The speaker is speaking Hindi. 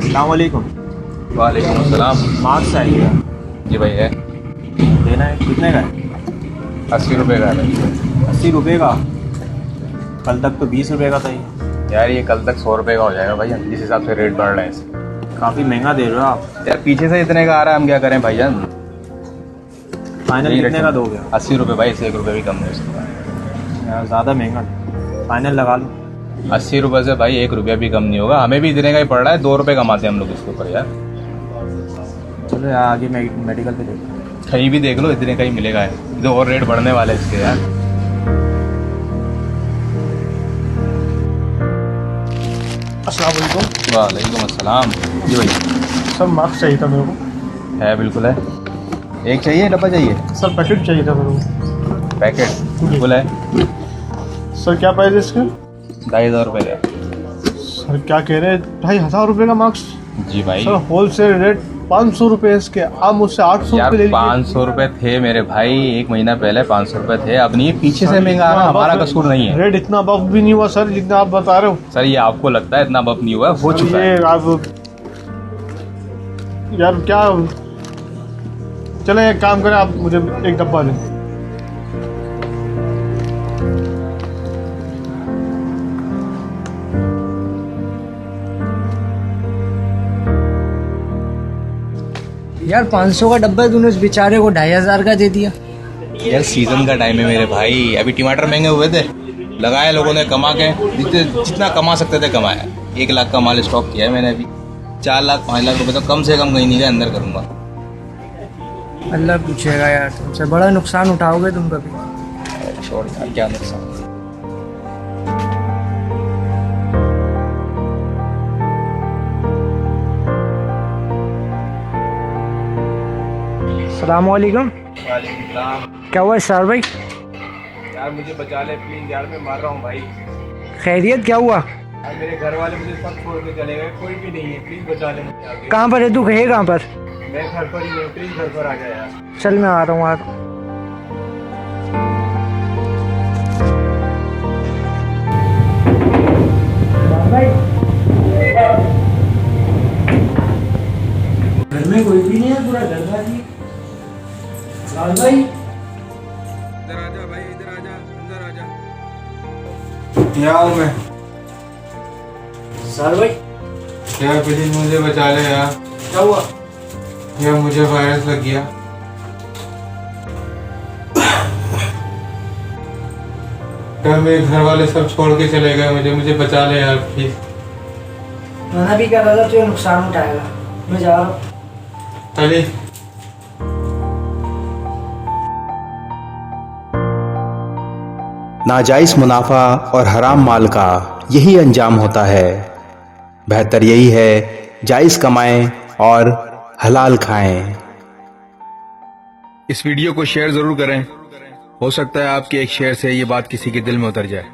अस्सलामुअलैकुम। वालेकुम अस्सलाम। मार्क्स चाहिए। जी भाई है। देना है, कितने का है? 80 रुपये का है भाई। 80 रुपये का? कल तक तो 20 रुपये का था ये। यार ये कल तक 100 रुपये का हो जाएगा भाई, जिस हिसाब से रेट बढ़ रहे हैं इसके। काफ़ी महंगा दे रहे हो आप। यार पीछे से इतने का आ रहा है, हम क्या करें भाईजान। फाइनल यही कितने रेट का दोगे? 80 रुपये भाई, इससे 1 रुपये भी कम नहीं हो सकता। यार ज़्यादा महंगा है। फाइनल लगा लो। 80 रुपये से भाई 1 रुपया भी कम नहीं होगा, हमें भी इतने का ही पड़ रहा है। 2 रुपये कमाते हैं हम लोग इसके ऊपर यार। चलो यार आगे मेडिकल पे देखो। कहीं भी देख लो इतने का ही मिलेगा है, इधर और रेट बढ़ने वाले हैं इसके यार। अस्सलाम वालेकुम। वालेकुम अस्सलाम। जी भाई सर मार्क्स चाहिए था मेरे को। है, बिल्कुल है। एक चाहिए, डब्बा चाहिए? सर पैकेट चाहिए था मेरे को। पैकेट बिल्कुल है। सर क्या प्राइस है इसके? 2,500 रुपये का। सर क्या कह रहे हैं, 2,500 रुपये का मार्क्स? जी भाई। सर होलसेल रेट 500 रुपये इसके, आप मुझसे 800 यार रुपये ले लीजिए। 500 रुपये थे मेरे भाई, 1 महीना पहले 500 रुपये थे। अब नहीं, पीछे से महंगा आ रहा, हमारा कसूर नहीं है। रेट इतना बफ भी नहीं हुआ सर जितना आप बता रहे हो। सर ये आपको लगता है इतना बफ नहीं हुआ, हो सर, चुका ये है। आप यार क्या, चलें एक काम करें, आप मुझे एक डब्बा दें। यार 500 का डब्बा तूने उस बेचारे को 2,500 का दे दिया। यार सीजन का टाइम है मेरे भाई, अभी टमाटर महंगे हुए थे, लगाए लोगों ने कमा के, जितना कमा सकते थे कमाया। 1 लाख का माल स्टॉक किया है मैंने अभी। 4 लाख 5 लाख रुपए तो कम से कम कहीं नहीं के अंदर करूंगा। अल्लाह पूछेगा यार तुमसे, बड़ा नुकसान उठाओगे तुम कभी। छोड़ यार, क्या नुकसान। अस्सलामुअलैकुम। क्या हुआ सर भाई? यार मुझे बचा ले प्लीज यार, मैं मार रहा हूँ भाई। खैरियत क्या हुआ? यार मेरे घर वाले मुझे सब छोड़ के चले गए, कोई भी नहीं है, प्लीज बचा ले मुझे आगे। कहाँ पर है तू, है कहाँ पर? मैं घर पर ही हूँ, प्लीज घर पर आ जा यार। चल मैं आ रहा हूँ, आ रहा हूँ। घर में कोई भी नहीं है, पूरा घर खाली है। लाल भाई इधर आजा भाई, इधर आजा, अंदर आजा। क्या हूँ मैं? सर भाई यार प्लीज मुझे बचा ले यार। क्या हुआ? यार मुझे वायरस लग गया। यार मेरे घर वाले सब छोड़ के चले गए, मुझे बचा ले यार प्लीज। मैंने भी कह रहा था तुझे नुकसान उठाएगा, मैं जा रहा हूँ। अली नाजायज मुनाफा और हराम माल का यही अंजाम होता है। बेहतर यही है जायज कमाएं और हलाल खाएं। इस वीडियो को शेयर जरूर करें, हो सकता है आपके एक शेयर से ये बात किसी के दिल में उतर जाए।